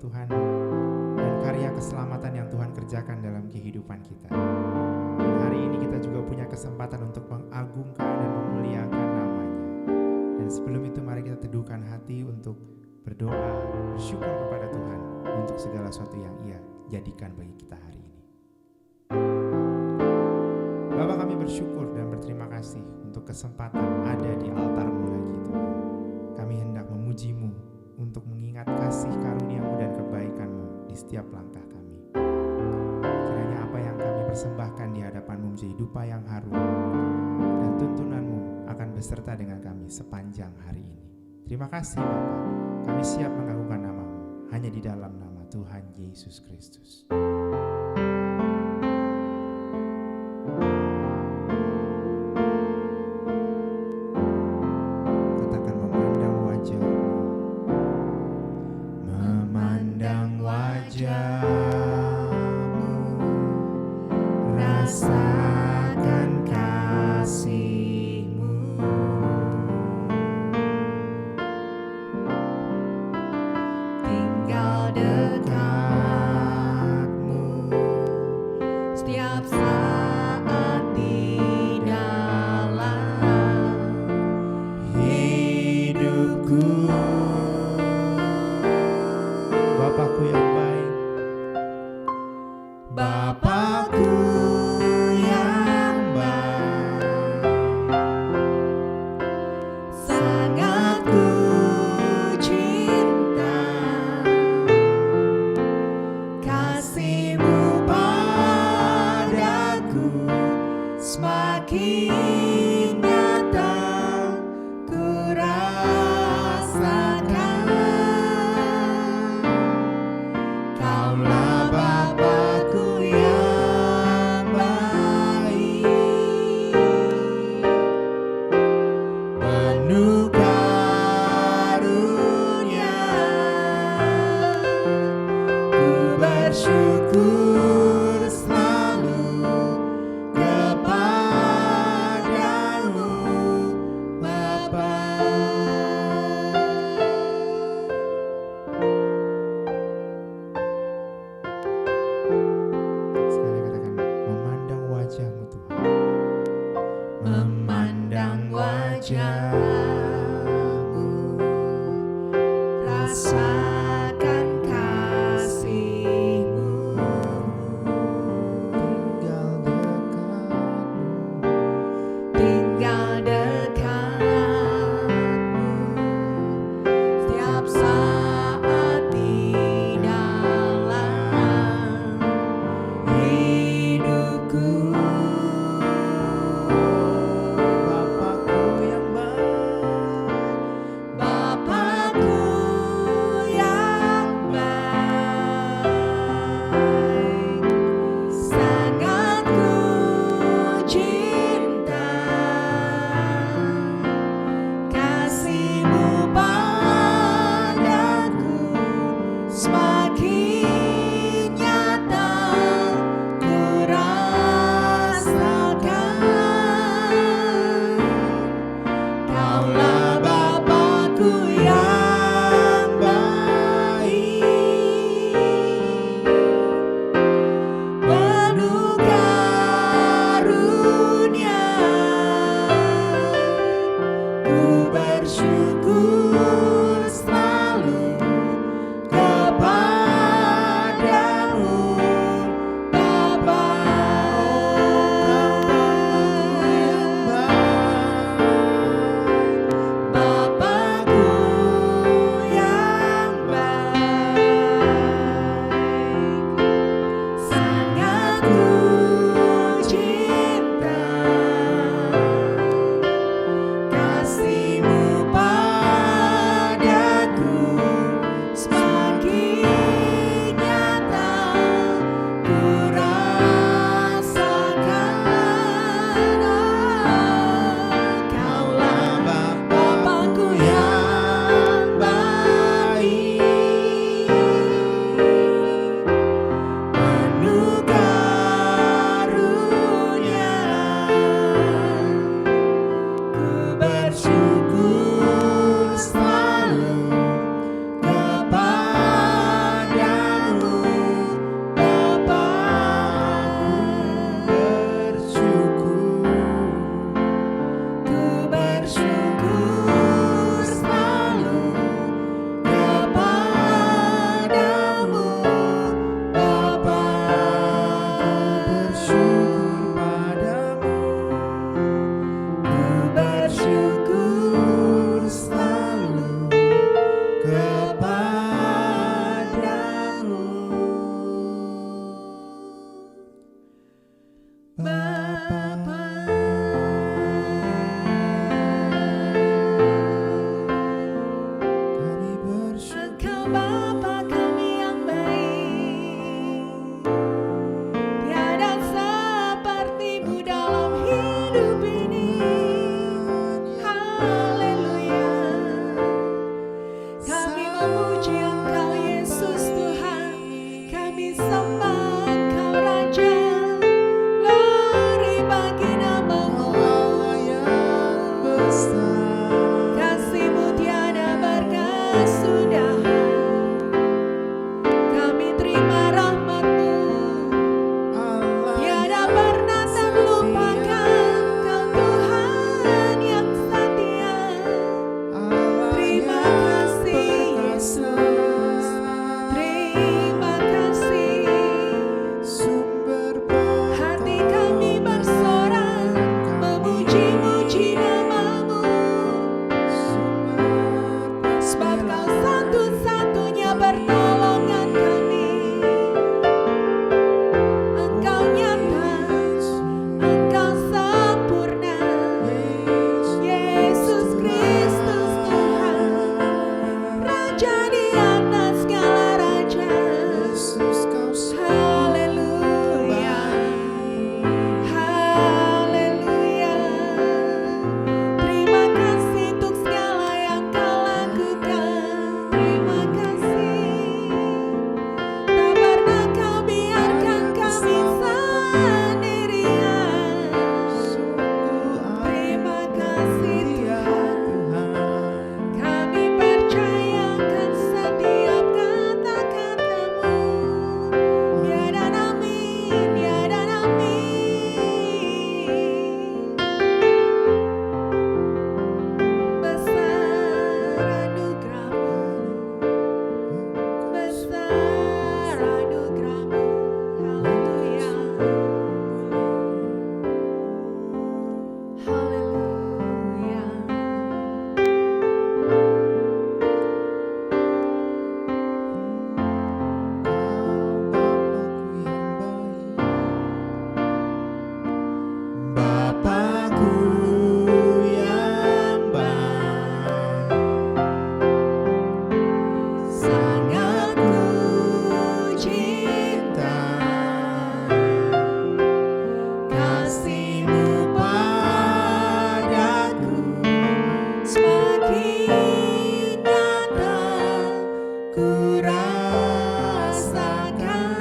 Tuhan dan karya keselamatan yang Tuhan kerjakan dalam kehidupan kita. Dan hari ini kita juga punya kesempatan untuk mengagungkan dan memuliakan namanya. Dan sebelum itu mari kita teduhkan hati untuk berdoa, bersyukur kepada Tuhan untuk segala sesuatu yang Ia jadikan bagi kita hari ini. Bapa, kami bersyukur dan berterima kasih untuk kesempatan ada di altar-Mu lagi Tuhan. Kami hendak memuji-Mu untuk mengingat kasih karunia-Mu dan kebaikan-Mu di setiap langkah kami. Kiranya apa yang kami persembahkan di hadapan-Mu menjadi dupa yang harum, dan tuntunan-Mu akan beserta dengan kami sepanjang hari ini. Terima kasih Bapa, kami siap mengagungkan nama-Mu hanya di dalam nama Tuhan Yesus Kristus. Rasakan kasih-Mu, tinggal dekat-Mu setiap saat di dalam hidupku. Bapakku yang baik, Bapa kami yang baik, tiada seperti-Mu dalam hidup ini. Haleluya. Kami memuji Engkau Yesus Tuhan, kami sembah Engkau Raja. Glory bagi nama-Mu, kasih-Mu tiada berkesudahan. Kami terima rahmat-Mu, tiada pernah terlupakan. Kau Tuhan yang setia. Terima kasih Yesus, terima kasih. Hati kami bersorak memuji-muji nama-Mu, sebab Kau satu-satunya pertolongan kami. Engkau nyata, Engkau sempurna, Yesus Kristus Tuhan, Raja di atas segala raja. Haleluya, haleluya. Terima kasih untuk segala yang Kau lakukan. Terima kasih, tak pernah Kau biarkan kami sendirian. Terima kasih Tuhan, kami percayakan setiap kata-kata-Mu. Ya dan amin, ya dan amin. Besar anugerah-Mu, besar anugerah-Mu. Haleluya, haleluya. Bapakku yang baik, Sangat ku cinta, kasih-Mu padaku semakin nyata ku rasakan.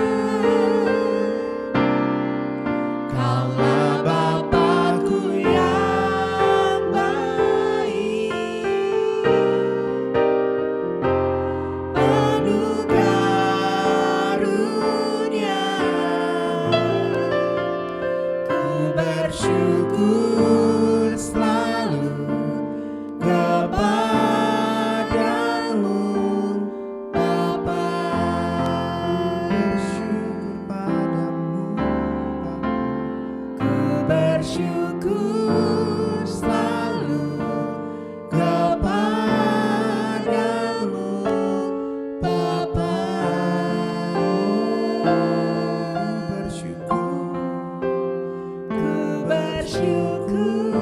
Kaulah Bapakku yang baik, penuh karunia. Ku bersyukur selalu kepadamu, Bapa. Ku bersyukur selalu kepadamu, Bapa. Ku bersyukur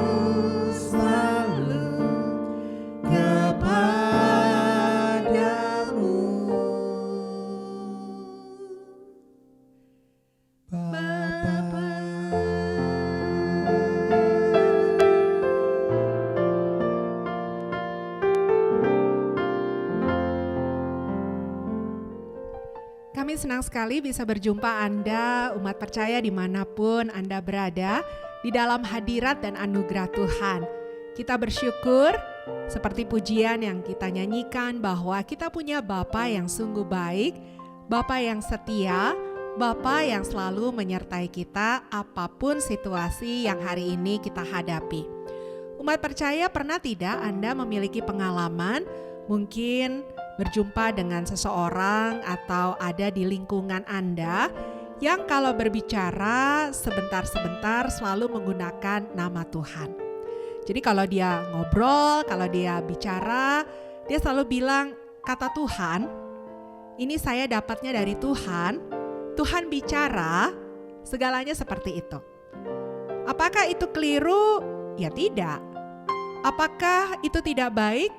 selalu kepadamu, Bapa. Kami senang sekali bisa berjumpa Anda, umat percaya dimanapun Anda berada, di dalam hadirat dan anugerah Tuhan. Kita bersyukur seperti pujian yang kita nyanyikan bahwa kita punya Bapa yang sungguh baik, Bapa yang setia, Bapa yang selalu menyertai kita apapun situasi yang hari ini kita hadapi. Umat percaya, pernah tidak Anda memiliki pengalaman mungkin berjumpa dengan seseorang atau ada di lingkungan Anda yang kalau berbicara sebentar-sebentar selalu menggunakan nama Tuhan. Jadi kalau dia ngobrol, kalau dia bicara, dia selalu bilang kata Tuhan, ini saya dapatnya dari Tuhan, Tuhan bicara, segalanya seperti itu. Apakah itu keliru? Ya tidak. Apakah itu tidak baik?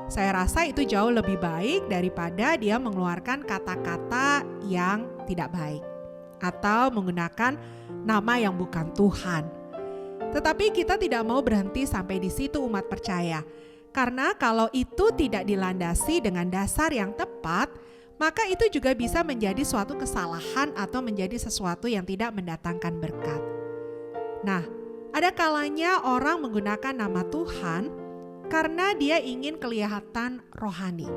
Saya rasa itu jauh lebih baik daripada dia mengeluarkan kata-kata yang tidak baik atau menggunakan nama yang bukan Tuhan. Tetapi kita tidak mau berhenti sampai di situ umat percaya. Karena kalau itu tidak dilandasi dengan dasar yang tepat, maka itu juga bisa menjadi suatu kesalahan atau menjadi sesuatu yang tidak mendatangkan berkat. Nah, ada kalanya orang menggunakan nama Tuhan karena dia ingin kelihatan rohani.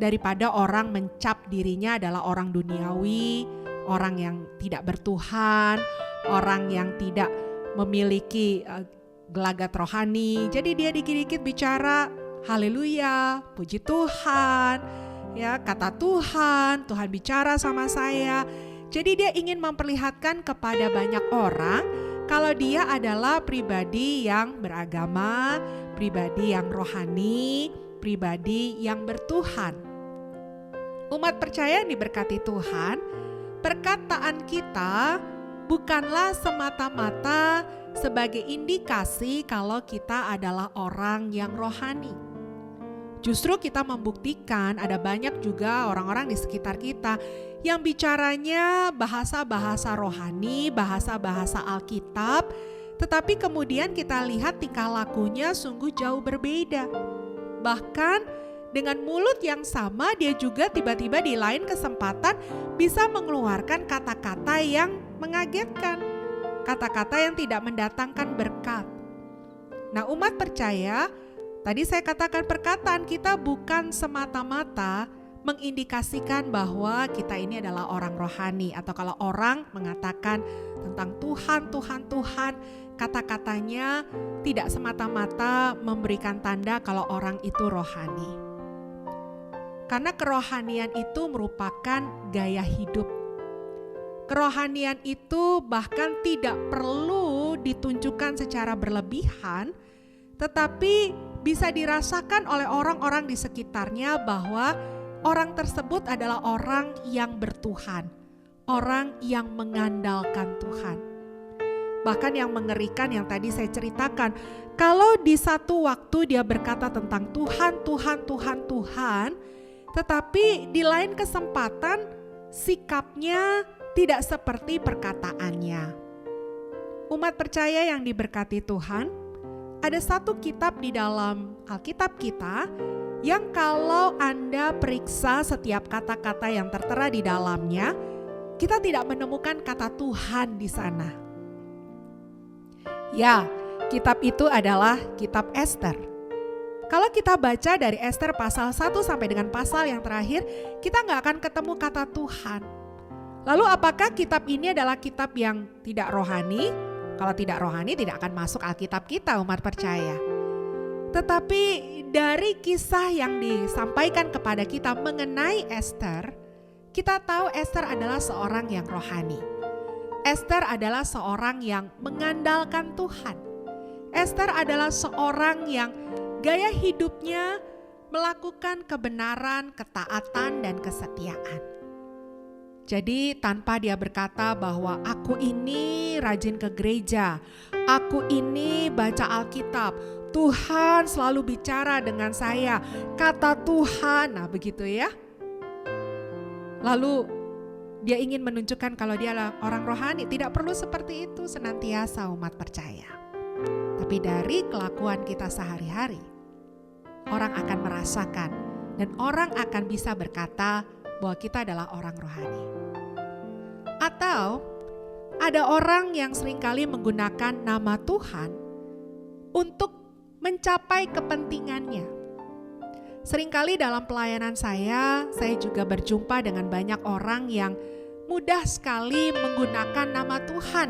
Daripada orang mencap dirinya adalah orang duniawi, orang yang tidak bertuhan, orang yang tidak memiliki gelagat rohani. Jadi dia dikit-dikit bicara haleluya, puji Tuhan, ya kata Tuhan, Tuhan bicara sama saya. Jadi dia ingin memperlihatkan kepada banyak orang kalau dia adalah pribadi yang beragama, pribadi yang rohani, pribadi yang bertuhan. Umat percaya yang diberkati Tuhan, perkataan kita bukanlah semata-mata sebagai indikasi kalau kita adalah orang yang rohani. Justru kita membuktikan ada banyak juga orang-orang di sekitar kita yang bicaranya bahasa-bahasa rohani, bahasa-bahasa Alkitab, tetapi kemudian kita lihat tingkah lakunya sungguh jauh berbeda. Bahkan dengan mulut yang sama dia juga tiba-tiba di lain kesempatan bisa mengeluarkan kata-kata yang mengagetkan, kata-kata yang tidak mendatangkan berkat. Nah, umat percaya, tadi saya katakan perkataan kita bukan semata-mata mengindikasikan bahwa kita ini adalah orang rohani, atau kalau orang mengatakan tentang Tuhan, Tuhan, Tuhan, kata-katanya tidak semata-mata memberikan tanda kalau orang itu rohani. Karena kerohanian itu merupakan gaya hidup. Kerohanian itu bahkan tidak perlu ditunjukkan secara berlebihan, tetapi bisa dirasakan oleh orang-orang di sekitarnya bahwa orang tersebut adalah orang yang bertuhan, orang yang mengandalkan Tuhan. Bahkan yang mengerikan yang tadi saya ceritakan, kalau di satu waktu dia berkata tentang Tuhan, Tuhan, Tuhan, Tuhan, tetapi di lain kesempatan sikapnya tidak seperti perkataannya. Umat percaya yang diberkati Tuhan, ada satu kitab di dalam Alkitab kita yang kalau Anda periksa setiap kata-kata yang tertera di dalamnya, kita tidak menemukan kata Tuhan di sana. Ya, kitab itu adalah kitab Ester. Kalau kita baca dari Ester pasal 1 sampai dengan pasal yang terakhir, kita nggak akan ketemu kata Tuhan. Lalu apakah kitab ini adalah kitab yang tidak rohani? Kalau tidak rohani tidak akan masuk Alkitab kita umat percaya. Tetapi dari kisah yang disampaikan kepada kita mengenai Ester, kita tahu Ester adalah seorang yang rohani. Ester adalah seorang yang mengandalkan Tuhan. Ester adalah seorang yang gaya hidupnya melakukan kebenaran, ketaatan, dan kesetiaan. Jadi tanpa dia berkata bahwa aku ini rajin ke gereja, aku ini baca Alkitab, Tuhan selalu bicara dengan saya, kata Tuhan, nah begitu ya. Lalu dia ingin menunjukkan kalau dia adalah orang rohani, tidak perlu seperti itu senantiasa umat percaya. Tapi dari kelakuan kita sehari-hari, orang akan merasakan dan orang akan bisa berkata bahwa kita adalah orang rohani. Atau ada orang yang seringkali menggunakan nama Tuhan untuk mencapai kepentingannya. Seringkali dalam pelayanan saya juga berjumpa dengan banyak orang yang mudah sekali menggunakan nama Tuhan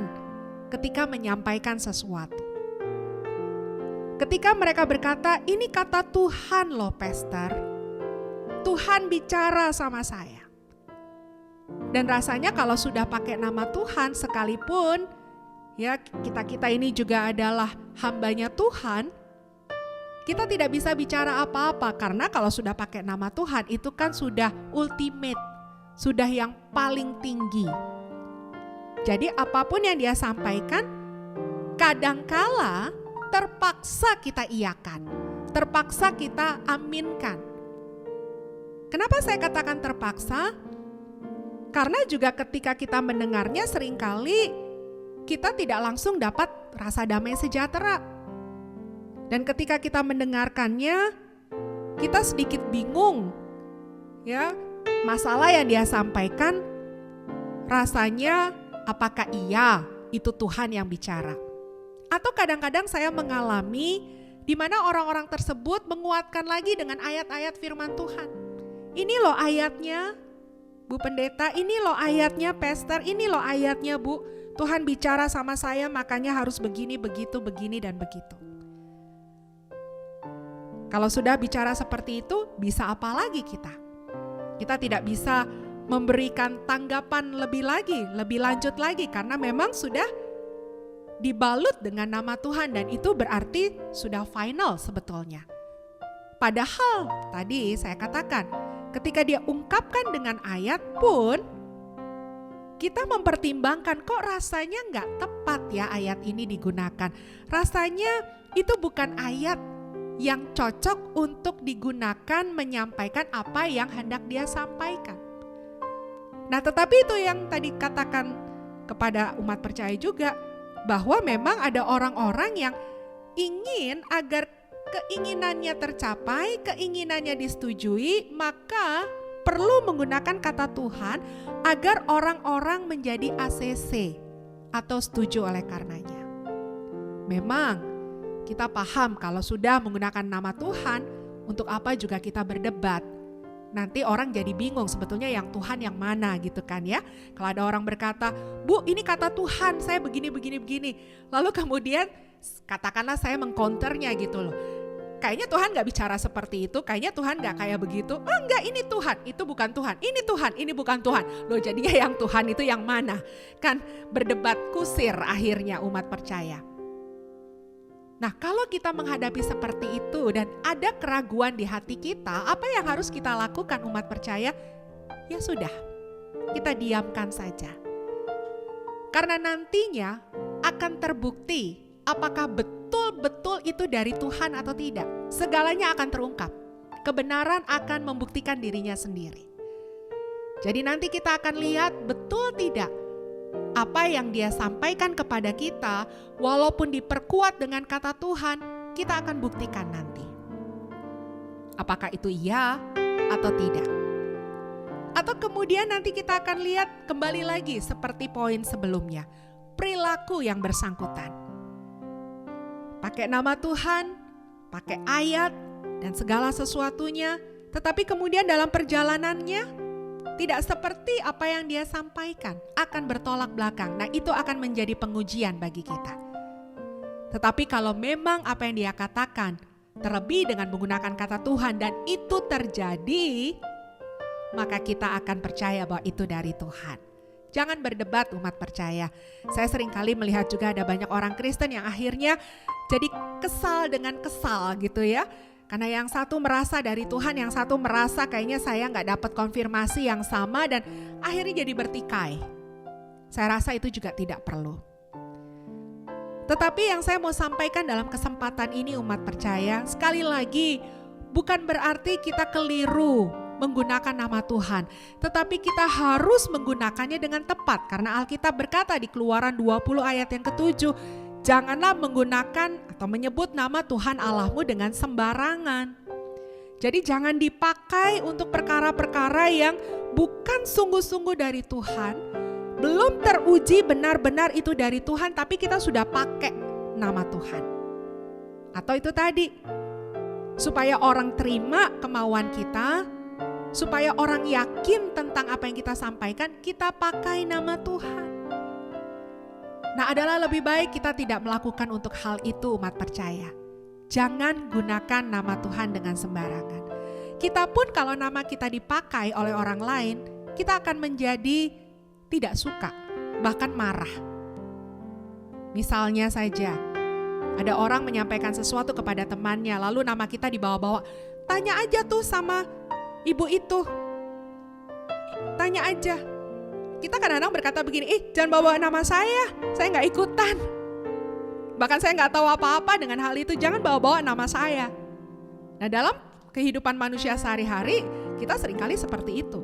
ketika menyampaikan sesuatu. Ketika mereka berkata, ini kata Tuhan loh pastor, Tuhan bicara sama saya. Dan rasanya kalau sudah pakai nama Tuhan sekalipun, ya kita ini juga adalah hambanya Tuhan, kita tidak bisa bicara apa-apa karena kalau sudah pakai nama Tuhan itu kan sudah ultimate, sudah yang paling tinggi. Jadi apapun yang dia sampaikan, kadangkala terpaksa kita iakan, terpaksa kita aminkan. Kenapa saya katakan terpaksa? Karena juga ketika kita mendengarnya seringkali kita tidak langsung dapat rasa damai sejahtera. Dan ketika kita mendengarkannya, kita sedikit bingung. Ya, masalah yang dia sampaikan rasanya apakah iya itu Tuhan yang bicara? Atau kadang-kadang saya mengalami di mana orang-orang tersebut menguatkan lagi dengan ayat-ayat firman Tuhan. Ini loh ayatnya, Bu Pendeta, ini loh ayatnya Pastor, ini loh ayatnya Bu. Tuhan bicara sama saya makanya harus begini, begitu, begini dan begitu. Kalau sudah bicara seperti itu, bisa apa lagi kita? Kita tidak bisa memberikan tanggapan lebih lanjut lagi karena memang sudah dibalut dengan nama Tuhan dan itu berarti sudah final sebetulnya. Padahal tadi saya katakan ketika dia ungkapkan dengan ayat pun kita mempertimbangkan kok rasanya nggak tepat ya ayat ini digunakan. Rasanya itu bukan ayat yang cocok untuk digunakan menyampaikan apa yang hendak dia sampaikan. Nah tetapi itu yang tadi katakan kepada umat percaya juga, bahwa memang ada orang-orang yang ingin agar keinginannya tercapai, keinginannya disetujui, maka perlu menggunakan kata Tuhan agar orang-orang menjadi ACC atau setuju oleh karenanya. Memang kita paham kalau sudah menggunakan nama Tuhan, untuk apa juga kita berdebat. Nanti orang jadi bingung sebetulnya yang Tuhan yang mana gitu kan ya. Kalau ada orang berkata, Bu ini kata Tuhan saya begini. Lalu kemudian katakanlah saya mengcounternya gitu loh. Kayaknya Tuhan gak bicara seperti itu, kayaknya Tuhan gak kayak begitu. Oh enggak, ini Tuhan, itu bukan Tuhan. Ini Tuhan, ini bukan Tuhan. Loh jadinya yang Tuhan itu yang mana? Kan berdebat kusir akhirnya umat percaya. Nah kalau kita menghadapi seperti itu dan ada keraguan di hati kita, apa yang harus kita lakukan umat percaya? Ya sudah, kita diamkan saja. Karena nantinya akan terbukti apakah betul-betul itu dari Tuhan atau tidak. Segalanya akan terungkap, kebenaran akan membuktikan dirinya sendiri. Jadi nanti kita akan lihat betul tidak apa yang dia sampaikan kepada kita, walaupun diperkuat dengan kata Tuhan, kita akan buktikan nanti. Apakah itu iya atau tidak? Atau kemudian nanti kita akan lihat kembali lagi seperti poin sebelumnya, perilaku yang bersangkutan. Pakai nama Tuhan, pakai ayat dan segala sesuatunya, tetapi kemudian dalam perjalanannya tidak seperti apa yang dia sampaikan, akan bertolak belakang. Nah itu akan menjadi pengujian bagi kita. Tetapi kalau memang apa yang dia katakan terlebih dengan menggunakan kata Tuhan dan itu terjadi, maka kita akan percaya bahwa itu dari Tuhan. Jangan berdebat umat percaya. Saya seringkali melihat juga ada banyak orang Kristen yang akhirnya jadi kesal dengan kesal gitu ya. Karena yang satu merasa dari Tuhan, yang satu merasa kayaknya saya gak dapat konfirmasi yang sama dan akhirnya jadi bertikai. Saya rasa itu juga tidak perlu. Tetapi yang saya mau sampaikan dalam kesempatan ini umat percaya, sekali lagi bukan berarti kita keliru menggunakan nama Tuhan. Tetapi kita harus menggunakannya dengan tepat. Karena Alkitab berkata di Keluaran 20 ayat yang ke-7, janganlah menggunakan atau menyebut nama Tuhan Allahmu dengan sembarangan. Jadi jangan dipakai untuk perkara-perkara yang bukan sungguh-sungguh dari Tuhan. Belum teruji benar-benar itu dari Tuhan, tapi kita sudah pakai nama Tuhan. Atau itu tadi, supaya orang terima kemauan kita, supaya orang yakin tentang apa yang kita sampaikan, kita pakai nama Tuhan. Nah adalah lebih baik kita tidak melakukan untuk hal itu umat percaya. Jangan gunakan nama Tuhan dengan sembarangan. Kita pun kalau nama kita dipakai oleh orang lain, kita akan menjadi tidak suka, bahkan marah. Misalnya saja, ada orang menyampaikan sesuatu kepada temannya, lalu nama kita dibawa-bawa. Tanya aja tuh sama ibu itu. Tanya aja. Kita kadang-kadang berkata begini, jangan bawa nama saya gak ikutan. Bahkan saya gak tahu apa-apa dengan hal itu, jangan bawa-bawa nama saya. Nah, dalam kehidupan manusia sehari-hari kita seringkali seperti itu.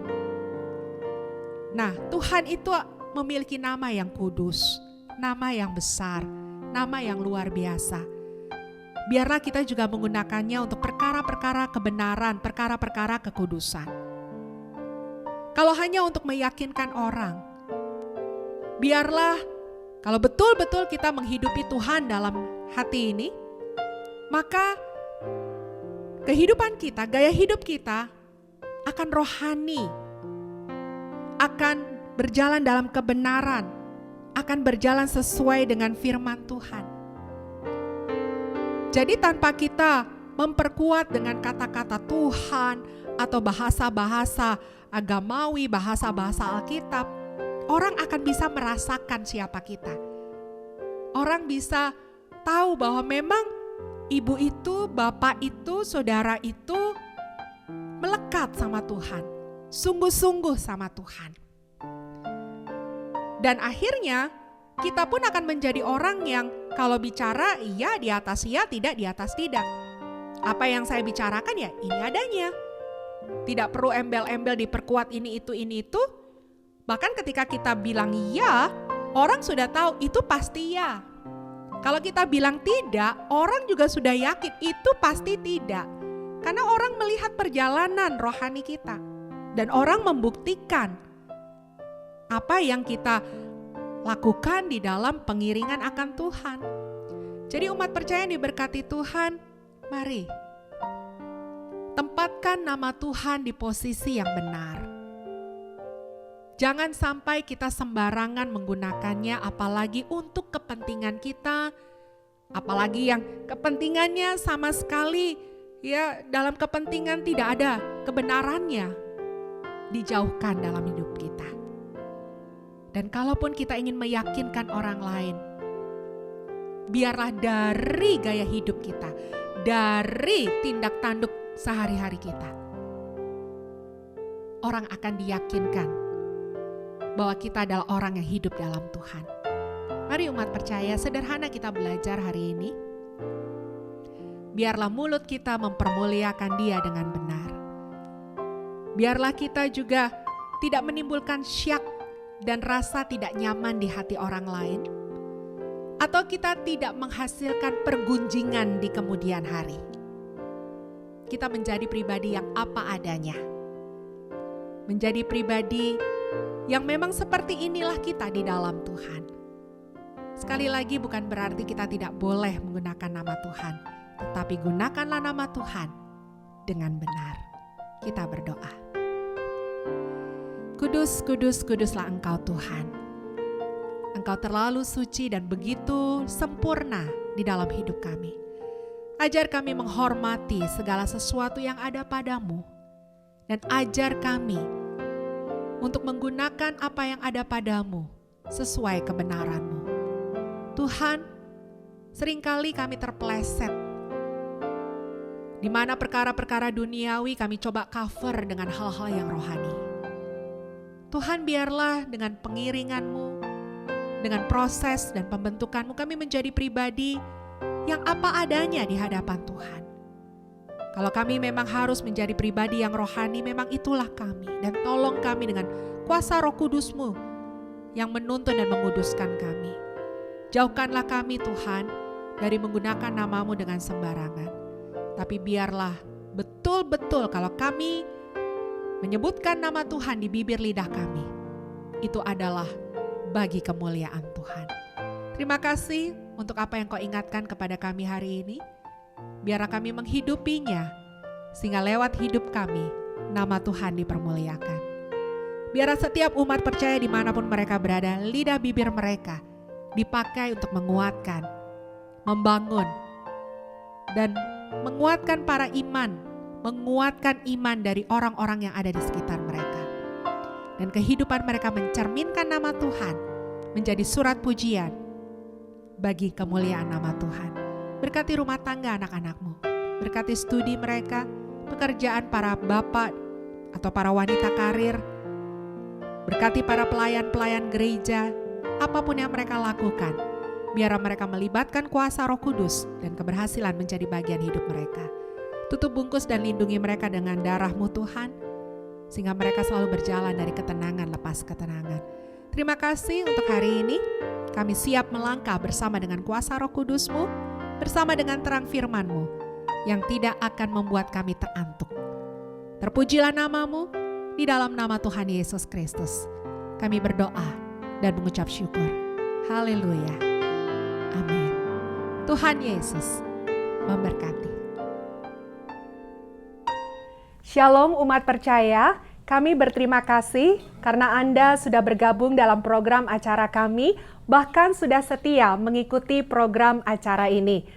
Nah, Tuhan itu memiliki nama yang kudus, nama yang besar, nama yang luar biasa. Biarlah kita juga menggunakannya untuk perkara-perkara kebenaran, perkara-perkara kekudusan. Kalau hanya untuk meyakinkan orang, biarlah kalau betul-betul kita menghidupi Tuhan dalam hati ini, maka kehidupan kita, gaya hidup kita akan rohani, akan berjalan dalam kebenaran, akan berjalan sesuai dengan firman Tuhan. Jadi tanpa kita memperkuat dengan kata-kata Tuhan atau bahasa-bahasa agamawi, bahasa-bahasa Alkitab, orang akan bisa merasakan siapa kita. Orang bisa tahu bahwa memang ibu itu, bapak itu, saudara itu melekat sama Tuhan, sungguh-sungguh sama Tuhan. Dan akhirnya kita pun akan menjadi orang yang kalau bicara iya di atas iya, tidak di atas tidak. Apa yang saya bicarakan ya ini adanya. Tidak perlu embel-embel diperkuat ini itu. Bahkan ketika kita bilang iya, orang sudah tahu itu pasti ya. Kalau kita bilang tidak, orang juga sudah yakin itu pasti tidak. Karena orang melihat perjalanan rohani kita. Dan orang membuktikan apa yang kita lakukan di dalam pengiringan akan Tuhan. Jadi umat percaya yang diberkati Tuhan, mari tempatkan nama Tuhan di posisi yang benar. Jangan sampai kita sembarangan menggunakannya, apalagi untuk kepentingan kita, apalagi yang kepentingannya sama sekali ya dalam kepentingan tidak ada kebenarannya, dijauhkan dalam hidup kita. Dan kalaupun kita ingin meyakinkan orang lain, biarlah dari gaya hidup kita, dari tindak tanduk sehari-hari kita, orang akan diyakinkan bahwa kita adalah orang yang hidup dalam Tuhan. Mari umat percaya, sederhana kita belajar hari ini. Biarlah mulut kita mempermuliakan Dia dengan benar. Biarlah kita juga tidak menimbulkan syak dan rasa tidak nyaman di hati orang lain, atau kita tidak menghasilkan pergunjingan di kemudian hari. Kita menjadi pribadi yang apa adanya, menjadi pribadi yang memang seperti inilah kita di dalam Tuhan. Sekali lagi bukan berarti kita tidak boleh menggunakan nama Tuhan, tetapi gunakanlah nama Tuhan dengan benar. Kita berdoa. Kudus, kudus, kuduslah Engkau Tuhan. Engkau terlalu suci dan begitu sempurna di dalam hidup kami. Ajar kami menghormati segala sesuatu yang ada padamu. Dan ajar kami untuk menggunakan apa yang ada padamu sesuai kebenaran-Mu. Tuhan, seringkali kami terpeleset, di mana perkara-perkara duniawi kami coba cover dengan hal-hal yang rohani. Tuhan, biarlah dengan pengiringan-Mu, dengan proses dan pembentukan-Mu, kami menjadi pribadi yang apa adanya di hadapan Tuhan. Kalau kami memang harus menjadi pribadi yang rohani, memang itulah kami. Dan tolong kami dengan kuasa Roh Kudus-Mu yang menuntun dan menguduskan kami. Jauhkanlah kami Tuhan dari menggunakan nama-Mu dengan sembarangan. Tapi biarlah betul-betul kalau kami menyebutkan nama Tuhan di bibir lidah kami, itu adalah bagi kemuliaan Tuhan. Terima kasih untuk apa yang Kau ingatkan kepada kami hari ini. Biarlah kami menghidupinya, sehingga lewat hidup kami, nama Tuhan dipermuliakan. Biarlah setiap umat percaya dimanapun mereka berada, lidah bibir mereka dipakai untuk menguatkan, membangun, dan menguatkan para iman, menguatkan iman dari orang-orang yang ada di sekitar mereka. Dan kehidupan mereka mencerminkan nama Tuhan, menjadi surat pujian bagi kemuliaan nama Tuhan. Berkati rumah tangga anak-anak-Mu, berkati studi mereka, pekerjaan para bapak atau para wanita karir, berkati para pelayan-pelayan gereja, apapun yang mereka lakukan, biar mereka melibatkan kuasa Roh Kudus dan keberhasilan menjadi bagian hidup mereka. Tutup bungkus dan lindungi mereka dengan darah-Mu Tuhan, sehingga mereka selalu berjalan dari ketenangan lepas ketenangan. Terima kasih untuk hari ini. Kami siap melangkah bersama dengan kuasa Roh Kudus-Mu, bersama dengan terang firman-Mu, yang tidak akan membuat kami terantuk. Terpujilah nama-Mu, di dalam nama Tuhan Yesus Kristus. Kami berdoa dan mengucap syukur. Haleluya. Amin. Tuhan Yesus memberkati. Shalom umat percaya, kami berterima kasih karena Anda sudah bergabung dalam program acara kami, bahkan sudah setia mengikuti program acara ini.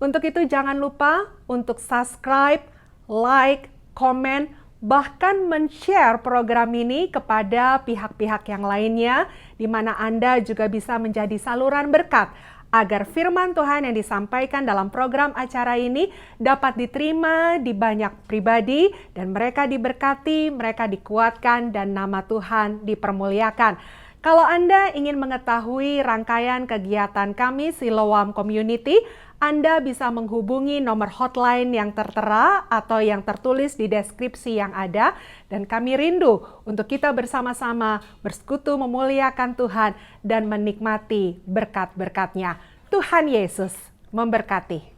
Untuk itu jangan lupa untuk subscribe, like, komen, bahkan men-share program ini kepada pihak-pihak yang lainnya, di mana Anda juga bisa menjadi saluran berkat, agar firman Tuhan yang disampaikan dalam program acara ini dapat diterima di banyak pribadi dan mereka diberkati, mereka dikuatkan dan nama Tuhan dipermuliakan. Kalau Anda ingin mengetahui rangkaian kegiatan kami Siloam Community, Anda bisa menghubungi nomor hotline yang tertera atau yang tertulis di deskripsi yang ada, dan kami rindu untuk kita bersama-sama bersekutu memuliakan Tuhan dan menikmati berkat-berkat-Nya. Tuhan Yesus memberkati.